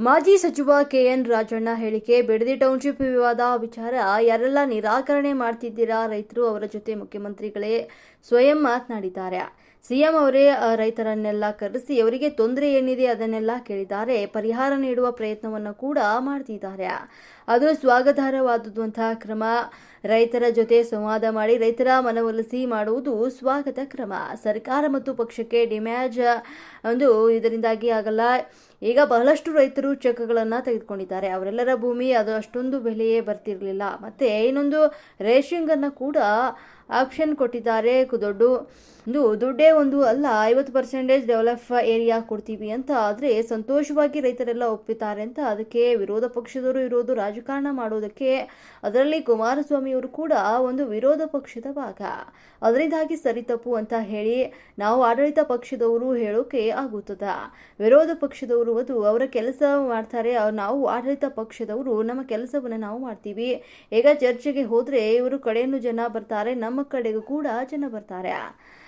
ಮಾಜಿ ಸಚಿವ ಕೆಎನ್ ರಾಜಣ್ಣ ಹೇಳಿಕೆ. ಬಿಡದಿ ಟೌನ್ಶಿಪ್ ವಿವಾದ ವಿಚಾರ ಯಾರೆಲ್ಲ ನಿರಾಕರಣೆ ಮಾಡ್ತಿದ್ದೀರಾ ರೈತರು, ಅವರ ಜೊತೆ ಮುಖ್ಯಮಂತ್ರಿಗಳೇ ಸ್ವಯಂ ಮಾತನಾಡಿದ್ದಾರೆ. ಸಿಎಂ ಅವರೇ ರೈತರನ್ನೆಲ್ಲ ಕರೆಸಿ ಅವರಿಗೆ ತೊಂದರೆ ಏನಿದೆ ಅದನ್ನೆಲ್ಲ ಕೇಳಿದ್ದಾರೆ. ಪರಿಹಾರ ನೀಡುವ ಪ್ರಯತ್ನವನ್ನು ಕೂಡ ಮಾಡ್ತಿದ್ದಾರೆ. ಅದು ಸ್ವಾಗತಾರ್ಹವಾದಂತಹ ಕ್ರಮ. ರೈತರ ಜೊತೆ ಸಂವಾದ ಮಾಡಿ ರೈತರ ಮನವೊಲಿಸಿ ಮಾಡುವುದು ಸ್ವಾಗತ ಕ್ರಮ. ಸರ್ಕಾರ ಮತ್ತು ಪಕ್ಷಕ್ಕೆ ಡ್ಯಾಮೇಜ್ ಇದರಿಂದಾಗಿ ಆಗಲ್ಲ. ಈಗ ಬಹಳಷ್ಟು ರೈತರು ಚೆಕ್ಗಳನ್ನು ತೆಗೆದುಕೊಂಡಿದ್ದಾರೆ. ಅವರೆಲ್ಲರ ಭೂಮಿ ಅದು ಅಷ್ಟೊಂದು ಬೆಲೆಯೇ ಬರ್ತಿರಲಿಲ್ಲ. ಮತ್ತೆ ಇನ್ನೊಂದು ರೇಷಿಂಗ್ ಅನ್ನು ಕೂಡ ಆಪ್ಷನ್ ಕೊಟ್ಟಿದ್ದಾರೆ. ದುಡ್ಡೇ ಒಂದು ಅಲ್ಲ, 50% ಡೆವಲಪ್ ಏರಿಯಾ ಕೊಡ್ತೀವಿ ಅಂತ. ಆದರೆ ಸಂತೋಷವಾಗಿ ರೈತರೆಲ್ಲ ಒಪ್ಪಿದ್ದಾರೆ ಅಂತ. ಅದಕ್ಕೆ ವಿರೋಧ ಪಕ್ಷದವರು ಇರೋದು ರಾಜಕಾರಣ ಮಾಡೋದಕ್ಕೆ. ಅದರಲ್ಲಿ ಕುಮಾರಸ್ವಾಮಿ ಅವರು ಕೂಡ ಒಂದು ವಿರೋಧ ಪಕ್ಷದ ಭಾಗ. ಅದರಿಂದಾಗಿ ಸರಿ ತಪ್ಪು ಅಂತ ಹೇಳಿ ನಾವು ಆಡಳಿತ ಪಕ್ಷದವರು ಹೇಳೋಕೆ ಆಗುತ್ತದ. ವಿರೋಧ ಪಕ್ಷದವರು ಅದು ಅವರ ಕೆಲಸ ಮಾಡ್ತಾರೆ. ನಾವು ಆಡಳಿತ ಪಕ್ಷದವರು ನಮ್ಮ ಕೆಲಸವನ್ನು ನಾವು ಮಾಡ್ತೀವಿ. ಈಗ ಚರ್ಚೆಗೆ ಹೋದ್ರೆ ಇವರು ಕಡೆಯನ್ನು ಜನ ಬರ್ತಾರೆ, ನಮ್ಮ ಕಡೆಗೂ ಕೂಡ ಜನ ಬರ್ತಾರೆ.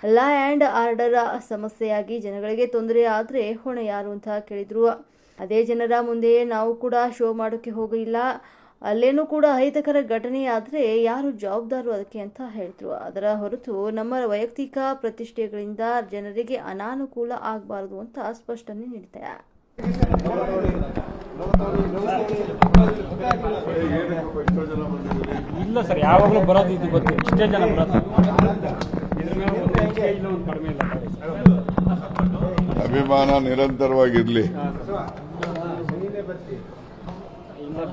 ಲಾ ಆ್ಯಂಡ್ ಆರ್ಡರ್ ಸಮಸ್ಯೆಯಾಗಿ ಜನಗಳಿಗೆ ತೊಂದರೆ ಆದ್ರೆ ಹೊಣೆ ಯಾರು ಅಂತ ಕೇಳಿದ್ರು. ಅದೇ ಜನರ ಮುಂದೆ ನಾವು ಕೂಡ ಶೋ ಮಾಡೋಕೆ ಹೋಗಿಲ್ಲ. ಅಲ್ಲೇನೂ ಕೂಡ ಅಹಿತಕರ ಘಟನೆ ಆದರೆ ಯಾರು ಜವಾಬ್ದಾರು ಅದಕ್ಕೆ ಅಂತ ಹೇಳಿದ್ರು. ಅದರ ಹೊರತು ನಮ್ಮ ವೈಯಕ್ತಿಕ ಪ್ರತಿಷ್ಠೆಗಳಿಂದ ಜನರಿಗೆ ಅನಾನುಕೂಲ ಆಗಬಾರದು ಅಂತ ಸ್ಪಷ್ಟನೆ ನೀಡಿದ್ದಾರೆ. ಇಲ್ಲ ಸರ್, ಯಾವಾಗಲೂ ಬರೋದು ಇದು ಗೊತ್ತು. ಇಷ್ಟೇ ಜನ ಬರೋದು. ಅಭಿಮಾನ ನಿರಂತರವಾಗಿರ್ಲಿ.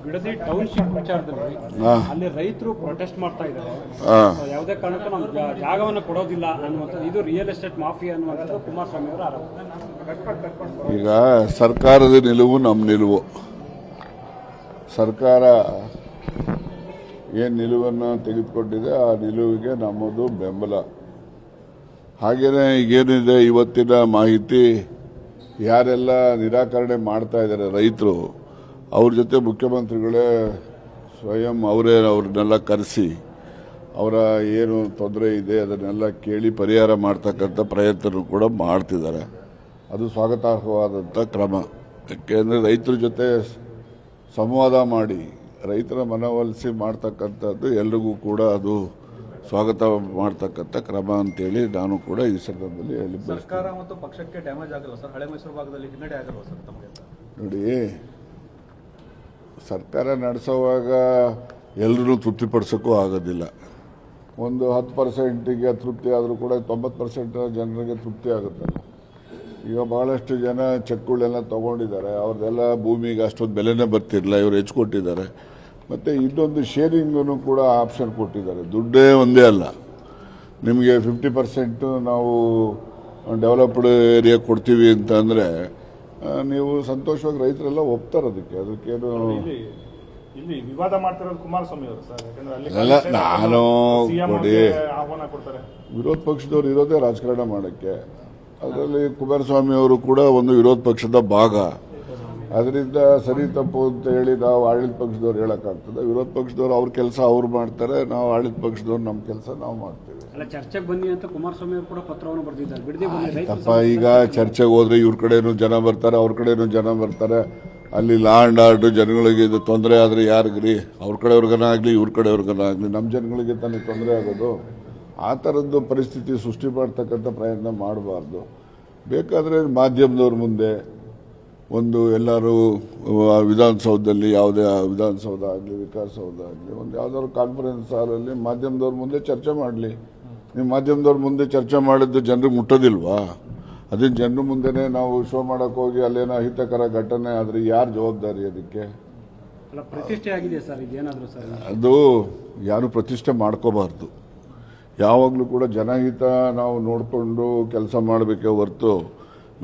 ಬಿಡದಿ ಟೌನ್ಶಿಪ್ ವಿಚಾರದಲ್ಲಿ ಅಲ್ಲಿ ರೈತರು ಪ್ರೊಟೆಸ್ಟ್ ಮಾಡ್ತಾ ಇದ್ದಾರೆ. ಯಾವುದೇ ಕಾರಣಕ್ಕೂ ನಾವು ಜಾಗವನ್ನು ಕೊಡೋದಿಲ್ಲ ಅನ್ನುವಂಥದ್ದು, ಇದು ರಿಯಲ್ ಎಸ್ಟೇಟ್ ಮಾಫಿಯಾ ಅನ್ನುವಂಥದ್ದು ಕುಮಾರಸ್ವಾಮಿ ಅವರ ಆರೋಪ. ಈಗ ಸರ್ಕಾರದ ನಿಲುವು ನಮ್ಮ ನಿಲುವು. ಸರ್ಕಾರ ಏನು ನಿಲುವನ್ನು ತೆಗೆದುಕೊಂಡಿದೆ ಆ ನಿಲುವಿಗೆ ನಮ್ಮದು ಬೆಂಬಲ. ಹಾಗೇನೆ ಈಗೇನಿದೆ ಇವತ್ತಿನ ಮಾಹಿತಿ, ಯಾರೆಲ್ಲ ನಿರಾಕರಣೆ ಮಾಡ್ತಾ ಇದ್ದಾರೆ ರೈತರು, ಅವ್ರ ಜೊತೆ ಮುಖ್ಯಮಂತ್ರಿಗಳೇ ಸ್ವಯಂ ಅವ್ರನ್ನೆಲ್ಲ ಕರೆಸಿ ಅವರ ಏನು ತೊಂದರೆ ಇದೆ ಅದನ್ನೆಲ್ಲ ಕೇಳಿ ಪರಿಹಾರ ಮಾಡ್ತಕ್ಕಂಥ ಪ್ರಯತ್ನ ಕೂಡ ಮಾಡ್ತಿದ್ದಾರೆ. ಅದು ಸ್ವಾಗತಾರ್ಹವಾದಂಥ ಕ್ರಮ. ಯಾಕೆಂದರೆ ರೈತರ ಜೊತೆ ಸಂವಾದ ಮಾಡಿ ರೈತರ ಮನವೊಲಿಸಿ ಮಾಡ್ತಕ್ಕಂಥದ್ದು ಎಲ್ರಿಗೂ ಕೂಡ ಅದು ಸ್ವಾಗತ ಮಾಡ್ತಕ್ಕಂಥ ಕ್ರಮ ಅಂತೇಳಿ ನಾನು ಕೂಡ ಈ ಸಂದರ್ಭದಲ್ಲಿ ಹೇಳಿ. ಸರ್ಕಾರ ಮತ್ತು ಪಕ್ಷಕ್ಕೆ ಡ್ಯಾಮೇಜ್ ಆಗಲ್ಲ ಸರ್? ಹಳೆ ಮೈಸೂರು ಭಾಗದಲ್ಲಿ ಹಿನ್ನಡೆ ಆಗಲ್ವಾ ಸರ್ ತಮಗೆ? ನೋಡಿ, ಸರ್ಕಾರ ನಡೆಸುವಾಗ ಎಲ್ಲರೂ ತೃಪ್ತಿಪಡಿಸೋಕ್ಕೂ ಆಗೋದಿಲ್ಲ. ಒಂದು 10%ಗೆ ತೃಪ್ತಿ ಆದರೂ ಕೂಡ 90% ಜನರಿಗೆ ತೃಪ್ತಿ ಆಗುತ್ತಲ್ಲ. ಈಗ ಬಹಳಷ್ಟು ಜನ ಚೆಕ್ಗಳೆಲ್ಲ ತೊಗೊಂಡಿದ್ದಾರೆ. ಅವ್ರದ್ದೆಲ್ಲ ಭೂಮಿಗೆ ಅಷ್ಟೊಂದು ಬೆಲೆನೇ ಬರ್ತಿರಲಿಲ್ಲ, ಇವರು ಹೆಚ್ಚು ಕೊಟ್ಟಿದ್ದಾರೆ. ಮತ್ತು ಇನ್ನೊಂದು ಶೇರಿಂಗನ್ನು ಕೂಡ ಆಪ್ಷನ್ ಕೊಟ್ಟಿದ್ದಾರೆ. ದುಡ್ಡೇ ಒಂದೇ ಅಲ್ಲ, ನಿಮಗೆ 50% ನಾವು ಡೆವಲಪ್ಡ್ ಏರಿಯಾ ಕೊಡ್ತೀವಿ ಅಂತ ಅಂದರೆ ನೀವು ಸಂತೋಷವಾಗಿ ರೈತರೆಲ್ಲ ಒಪ್ತಾರೆ. ಅದಕ್ಕೇನು ಇಲ್ಲಿ ವಿವಾದ ಮಾಡ್ತಿರೋದು ಕುಮಾರಸ್ವಾಮಿ ಅವರು ಸರ್. ಅಲ್ಲ, ನಾನು ಕೊಡಿ, ವಿರೋಧ ಪಕ್ಷದವ್ರು ಇರೋದೇ ರಾಜಕಾರಣ ಮಾಡೋಕ್ಕೆ. ಅದರಲ್ಲಿ ಕುಮಾರಸ್ವಾಮಿ ಅವರು ಕೂಡ ಒಂದು ವಿರೋಧ ಪಕ್ಷದ ಭಾಗ. ಅದರಿಂದ ಸರಿ ತಪ್ಪು ಅಂತ ಹೇಳಿ ನಾವು ಆಡಳಿತ ಪಕ್ಷದವ್ರು ಹೇಳೋಕ್ಕಾಗ್ತದೆ? ವಿರೋಧ ಪಕ್ಷದವ್ರು ಅವ್ರ ಕೆಲಸ ಅವ್ರು ಮಾಡ್ತಾರೆ, ನಾವು ಆಡಳಿತ ಪಕ್ಷದವ್ರು ನಮ್ಮ ಕೆಲಸ ನಾವು ಮಾಡ್ತೀವಿ. ಚರ್ಚೆಗೆ ಬನ್ನಿ ಅಂತ ಕುಮಾರಸ್ವಾಮಿ ಅವರು ಕೂಡ ಪತ್ರವನ್ನು ಬರೆದಿದ್ದಾರೆ. ಈಗ ಚರ್ಚೆಗೆ ಹೋದ್ರೆ ಇವ್ರ ಕಡೆನೂ ಜನ ಬರ್ತಾರೆ, ಅವ್ರ ಕಡೆನೂ ಜನ ಬರ್ತಾರೆ. ಅಲ್ಲಿ ಲಾ ಆ್ಯಂಡ್ ಆರ್ಡರ್ ಜನಗಳಿಗೆ ಇದು ತೊಂದರೆ ಆದರೆ ಯಾರಿಗ್ರಿ? ಅವ್ರ ಕಡೆಯವ್ರಿಗನ ಆಗಲಿ ಇವ್ರ ಕಡೆಯವ್ರಿಗನ ಆಗಲಿ ನಮ್ಮ ಜನಗಳಿಗೆ ತಾನೇ ತೊಂದರೆ ಆಗೋದು. ಆ ಥರದ್ದು ಪರಿಸ್ಥಿತಿ ಸೃಷ್ಟಿ ಮಾಡ್ತಕ್ಕಂಥ ಪ್ರಯತ್ನ ಮಾಡಬಾರ್ದು. ಬೇಕಾದರೆ ಮಾಧ್ಯಮದವ್ರ ಮುಂದೆ ಒಂದು ಎಲ್ಲರೂ ವಿಧಾನಸೌಧದಲ್ಲಿ, ಯಾವುದೇ ವಿಧಾನಸೌಧ ಆಗಲಿ ವಿಕಾಸಸೌಧ ಆಗಲಿ, ಒಂದು ಯಾವುದಾದ್ರು ಕಾನ್ಫರೆನ್ಸ್ ಹಾಲಲ್ಲಿ ಮಾಧ್ಯಮದವ್ರ ಮುಂದೆ ಚರ್ಚೆ ಮಾಡಲಿ. ನೀವು ಮಾಧ್ಯಮದವ್ರ ಮುಂದೆ ಚರ್ಚೆ ಮಾಡಿದ್ದು ಜನರಿಗೆ ಮುಟ್ಟೋದಿಲ್ವಾ? ಅದನ್ನು ಜನರ ಮುಂದೆನೇ ನಾವು ಶೋ ಮಾಡೋಕೆ ಹೋಗಿ ಅಲ್ಲೇನೋ ಅಹಿತಕರ ಘಟನೆ ಆದರೆ ಯಾರು ಜವಾಬ್ದಾರಿ ಅದಕ್ಕೆ? ಪ್ರತಿಷ್ಠೆ ಆಗಿದೆ ಸರ್, ಇದೇನಾದರೂ ಸರ್ ಅದು ಯಾರು ಪ್ರತಿಷ್ಠೆ ಮಾಡ್ಕೋಬಾರ್ದು. ಯಾವಾಗಲೂ ಕೂಡ ಜನಹಿತ ನಾವು ನೋಡಿಕೊಂಡು ಕೆಲಸ ಮಾಡಬೇಕೇ ಹೊರತು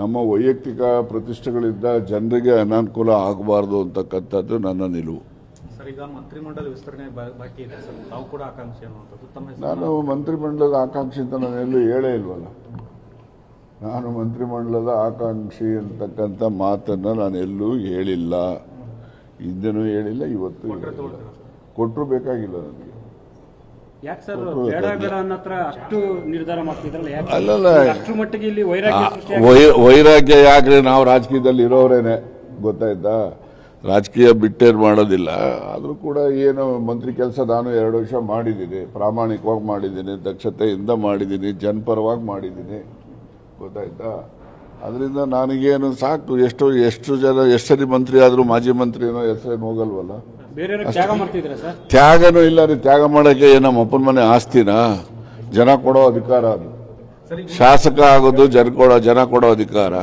ನಮ್ಮ ವೈಯಕ್ತಿಕ ಪ್ರತಿಷ್ಠೆಗಳಿಂದ ಜನರಿಗೆ ಅನಾನುಕೂಲ ಆಗಬಾರ್ದು ಅಂತಕ್ಕಂಥದ್ದು ನನ್ನ ನಿಲುವು. ಸರ್, ಈಗ ಮಂತ್ರಿಮಂಡಲ ವಿಸ್ತರಣೆ ಬಾಕಿ ಇದೆ ಸರ್, ತಾವು ಕೂಡ ಆಕಾಂಕ್ಷಿ ಅನ್ನುವಂಥದ್ದು. ನಾನು ಮಂತ್ರಿಮಂಡಲದ ಆಕಾಂಕ್ಷಿ ಅಂತ ನಾನು ಎಲ್ಲೂ ಹೇಳೇ ಇಲ್ವಲ್ಲ. ನಾನು ಮಂತ್ರಿಮಂಡಲದ ಆಕಾಂಕ್ಷಿ ಅಂತಕ್ಕಂಥ ಮಾತನ್ನು ನಾನು ಎಲ್ಲೂ ಹೇಳಿಲ್ಲ, ಹಿಂದೆನೂ ಹೇಳಿಲ್ಲ, ಇವತ್ತು ಕೊಟ್ಟರು ಬೇಕಾಗಿಲ್ಲ ನನಗೆ. ಯಾಕೆ ಸರ್ ಬೇಡ ಬೇಡ ಅನ್ನತ್ರ ಅಷ್ಟು ನಿರ್ಧಾರ ಮಾಡ್ತಿದ್ರಲ್ಲ? ಅಲ್ಲಲ್ಲ, ಅಷ್ಟು ಮಟ್ಟಿಗೆ ಇಲ್ಲಿ ವೈರಾಗ್ಯ ವೈರಾಗ್ಯ ಯಾಕ್ರಿ? ನಾವು ರಾಜಕೀಯದಲ್ಲಿ ಇರೋರೇನೆ, ಗೊತ್ತಾಯ್ತಾ? ರಾಜಕೀಯ ಬಿಟ್ಟೇನು ಮಾಡೋದಿಲ್ಲ. ಆದರೂ ಕೂಡ ಏನು ಮಂತ್ರಿ ಕೆಲಸ ನಾನು 2 ವರ್ಷ ಮಾಡಿದ್ದೀನಿ, ಪ್ರಾಮಾಣಿಕವಾಗಿ ಮಾಡಿದ್ದೀನಿ, ದಕ್ಷತೆಯಿಂದ ಮಾಡಿದ್ದೀನಿ, ಜನಪರವಾಗಿ ಮಾಡಿದ್ದೀನಿ, ಗೊತ್ತಾಯ್ತಾ. ಅದರಿಂದ ನನಗೇನು ಸಾಕು. ಎಷ್ಟು ಸರಿ ಮಂತ್ರಿ ಆದರೂ ಮಾಜಿ ಮಂತ್ರಿನೋ ಹೆಸರೇನು ಹೋಗಲ್ವಲ್ಲ. ಬೇರೆಯವ್ರಿಗೆ ತ್ಯಾಗ ಮಾಡ್ತಿದ್ದೀರಾ ಸರ್? ತ್ಯಾಗನೂ ಇಲ್ಲ ರೀ. ತ್ಯಾಗ ಮಾಡೋಕ್ಕೆ ನಮ್ಮ ಅಪ್ಪನ ಮನೆ ಆಸ್ತಿನ? ಜನ ಕೊಡೋ ಅಧಿಕಾರ ಅದು. ಶಾಸಕ ಆಗೋದು ಜನ ಕೊಡೋ ಅಧಿಕಾರ.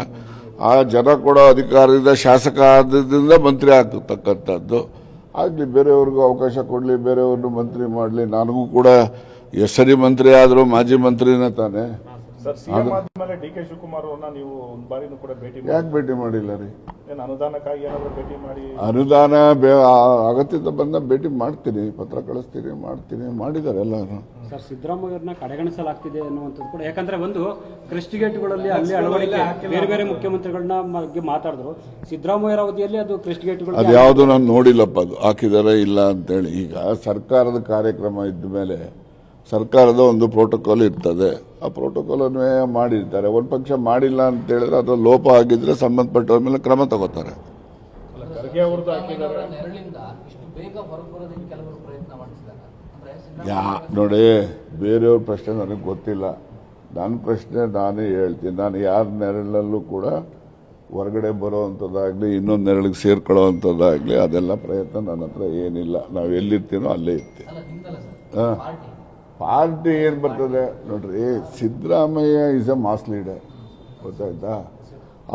ಆ ಜನ ಕೊಡೋ ಅಧಿಕಾರದಿಂದ ಶಾಸಕ ಆದ್ರಿಂದ ಮಂತ್ರಿ ಆಗ್ತಕ್ಕಂಥದ್ದು. ಆಗಲಿ, ಬೇರೆಯವ್ರಿಗೂ ಅವಕಾಶ ಕೊಡಲಿ, ಬೇರೆಯವ್ರನ್ನು ಮಂತ್ರಿ ಮಾಡಲಿ. ನನಗೂ ಕೂಡ ಸರಿ ಮಂತ್ರಿ ಆದರೂ ಮಾಜಿ ಮಂತ್ರಿನೇ ತಾನೆ. ಸರ್, ಸಿಎಂ ಆದ್ಮೇಲೆ ಡಿ ಕೆ ಶಿವಕುಮಾರ್ ಅವ್ರನ್ನ ನೀವು ಒಂದು ಬಾರಿನೂ ಕೂಡ ಯಾಕೆ ಭೇಟಿ ಮಾಡಿಲ್ಲ ರೀ? ಏನು ಅನುದಾನಕ್ಕಾಗಿ ಏನಾದರೂ ಭೇಟಿ ಮಾಡಿ? ಅನುದಾನ ಅಗತ್ಯದ ಬಂದ ಭೇಟಿ ಮಾಡ್ತೀನಿ, ಪತ್ರ ಕಳಿಸ್ತೀನಿ, ಮಾಡಿದ್ದಾರೆ ಎಲ್ಲರೂ. ಸರ್, ಸಿದ್ದರಾಮಯ್ಯವ್ರನ್ನ ಕಡೆಗಣಿಸಲಾಗ್ತಿದೆ ಅನ್ನುವಂಥದ್ದು ಕೂಡ, ಯಾಕಂದ್ರೆ ಒಂದು ಕ್ರೆಸ್ಟ್ ಗೇಟ್ಗಳಲ್ಲಿ ಅಲ್ಲಿ ಅಳವಡಿಕೆ ಬೇರೆ ಮುಖ್ಯಮಂತ್ರಿಗಳನ್ನ ಬಗ್ಗೆ ಮಾತಾಡಿದ್ರು. ಸಿದ್ದರಾಮಯ್ಯರ ಅವಧಿಯಲ್ಲಿ ಅದು ಕ್ರೆಸ್ಟ್ ಗೇಟ್ಗಳು ಅದು ಯಾವುದು ನಾನು ನೋಡಿಲ್ಲಪ್ಪ, ಅದು ಹಾಕಿದಾರೆ ಇಲ್ಲ ಅಂತೇಳಿ. ಈಗ ಸರ್ಕಾರದ ಕಾರ್ಯಕ್ರಮ ಇದ್ದ ಮೇಲೆ ಸರ್ಕಾರದ ಒಂದು ಪ್ರೋಟೋಕಾಲ್ ಇರ್ತದೆ. ಆ ಪ್ರೋಟೋಕಾಲ್ ಅನ್ನು ಮಾಡಿರ್ತಾರೆ. ಒಂದು ಪಕ್ಷ ಮಾಡಿಲ್ಲ ಅಂತ ಹೇಳಿದ್ರೆ ಅದು ಲೋಪ ಆಗಿದ್ರೆ ಸಂಬಂಧಪಟ್ಟವ್ರ ಮೇಲೆ ಕ್ರಮ ತಗೋತಾರೆ. ನೋಡಿ, ಬೇರೆಯವ್ರ ಪ್ರಶ್ನೆ ನನಗೆ ಗೊತ್ತಿಲ್ಲ. ನನ್ನ ಪ್ರಶ್ನೆ ನಾನೇ ಹೇಳ್ತೀನಿ. ನಾನು ಯಾರ ನೆರಳಲ್ಲೂ ಕೂಡ ಹೊರಗಡೆ ಬರೋವಂಥದ್ದಾಗಲಿ, ಇನ್ನೊಂದು ನೆರಳಿಗೆ ಸೇರ್ಕೊಳ್ಳೋವಂಥದ್ದಾಗಲಿ ಅದೆಲ್ಲ ಪ್ರಯತ್ನ ನನ್ನ ಹತ್ರ ಏನಿಲ್ಲ. ನಾವು ಎಲ್ಲಿರ್ತೀನೋ ಅಲ್ಲೇ ಇರ್ತೀವಿ. ಪಾರ್ಟಿ ಏನು ಬರ್ತದೆ ನೋಡ್ರಿ, Siddaramaiah is a mass leader, ಗೊತ್ತಾಯ್ತಾ.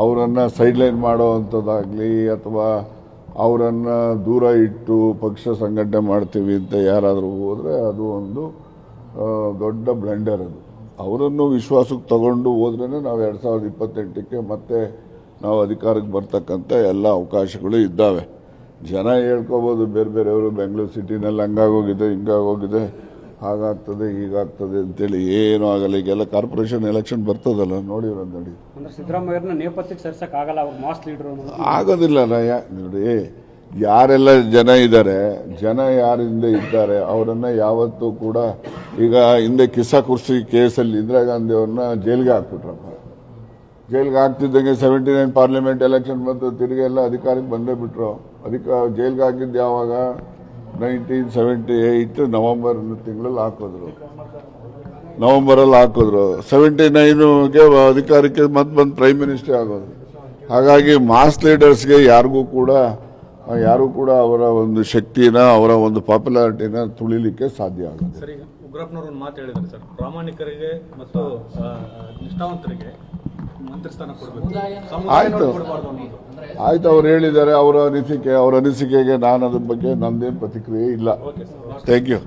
ಅವರನ್ನು ಸೈಡ್ಲೈನ್ ಮಾಡೋವಂಥದ್ದಾಗಲಿ ಅಥವಾ ಅವರನ್ನು ದೂರ ಇಟ್ಟು ಪಕ್ಷ ಸಂಘಟನೆ ಮಾಡ್ತೀವಿ ಅಂತ ಯಾರಾದರೂ ಹೋದರೆ ಅದು ಒಂದು ದೊಡ್ಡ ಬ್ಲೆಂಡರ್. ಅದು ಅವರನ್ನು ವಿಶ್ವಾಸಕ್ಕೆ ತಗೊಂಡು ಹೋದ್ರೇ ನಾವು 2028ಕ್ಕೆ ಮತ್ತೆ ನಾವು ಅಧಿಕಾರಕ್ಕೆ ಬರ್ತಕ್ಕಂಥ ಎಲ್ಲ ಅವಕಾಶಗಳು ಇದ್ದಾವೆ. ಜನ ಹೇಳ್ಕೋಬೋದು ಬೇರೆಯವರು ಬೆಂಗಳೂರು ಸಿಟಿನಲ್ಲಿ ಹಂಗಾಗೋಗಿದೆ, ಹಿಂಗಾಗೋಗಿದೆ, ಹಾಗಾಗ್ತದೆ, ಹೀಗಾಗ್ತದೆ ಅಂತೇಳಿ. ಏನೂ ಆಗಲ್ಲ. ಈಗೆಲ್ಲ ಕಾರ್ಪೊರೇಷನ್ ಎಲೆಕ್ಷನ್ ಬರ್ತದಲ್ಲ, ನೋಡಿರೋ ನೋಡಿ. ಸಿದ್ದರಾಮಯ್ಯವ್ರನ್ನ ನೇಪಥ್ಯಕ್ಕೆ ಸೇರ್ಸಕ್ ಆಗಲ್ಲ, ಅವ್ರು ಮಾಸ್ ಲೀಡರ್ ಆಗೋದಿಲ್ಲ. ನೋಡಿ, ಯಾರೆಲ್ಲ ಜನ ಇದ್ದಾರೆ, ಜನ ಯಾರಿಂದ ಇದ್ದಾರೆ ಅವರನ್ನ ಯಾವತ್ತೂ ಕೂಡ. ಈಗ ಹಿಂದೆ ಕಿಸ್ಸಾ ಕುರ್ಸಿ ಕೇಸಲ್ಲಿ ಇಂದಿರಾ ಗಾಂಧಿ ಅವ್ರನ್ನ ಜೈಲಿಗೆ ಹಾಕ್ಬಿಟ್ರಪ್ಪ. ಜೈಲಿಗೆ ಹಾಕ್ತಿದ್ದಂಗೆ 79 ಪಾರ್ಲಿಮೆಂಟ್ ಎಲೆಕ್ಷನ್ ಬಂತು, ತಿರುಗಿ ಎಲ್ಲ ಅಧಿಕಾರಕ್ಕೆ ಬಂದೇ ಬಿಟ್ರು. ಜೈಲಿಗೆ ಹಾಕಿದ್ದು ಯಾವಾಗ? 1978 ನವೆಂಬರ್ ತಿಂಗಳಲ್ಲಿ ಹಾಕಿದ್ರು. 79ಗೆ ಅಧಿಕಾರಕ್ಕೆ ಮತ್ತೆ ಬಂದು ಪ್ರೈಮ್ ಮಿನಿಸ್ಟರ್ ಆಗೋದು. ಹಾಗಾಗಿ ಮಾಸ್ ಲೀಡರ್ಸ್ಗೆ ಯಾರು ಕೂಡ ಅವರ ಒಂದು ಶಕ್ತಿನ, ಅವರ ಒಂದು ಪಾಪ್ಯುಲಾರಿಟಿನ ತುಳಿಲಿಕ್ಕೆ ಸಾಧ್ಯ ಆಗುತ್ತೆ. ಸರ್, ಈಗ ಉಗ್ರಪ್ಪನವರು ಒಂದು ಮಾತು ಹೇಳಿದ್ದಾರೆ ಸರ್, ಪ್ರಾಮಾಣಿಕರಿಗೆ ಮತ್ತು ನಿಷ್ಠಾವಂತರಿಗೆ ಮಂತ್ರಿ ಸ್ಥಾನ ಕೊಡಬೇಕು, ಆಯ್ತು, ಅವ್ರು ಹೇಳಿದ್ದಾರೆ. ಅವರ ಅನಿಸಿಕೆಗೆ ನಾನು ಅದ್ರ ಬಗ್ಗೆ ನಂದೇನು ಪ್ರತಿಕ್ರಿಯೆ ಇಲ್ಲ. Thank you.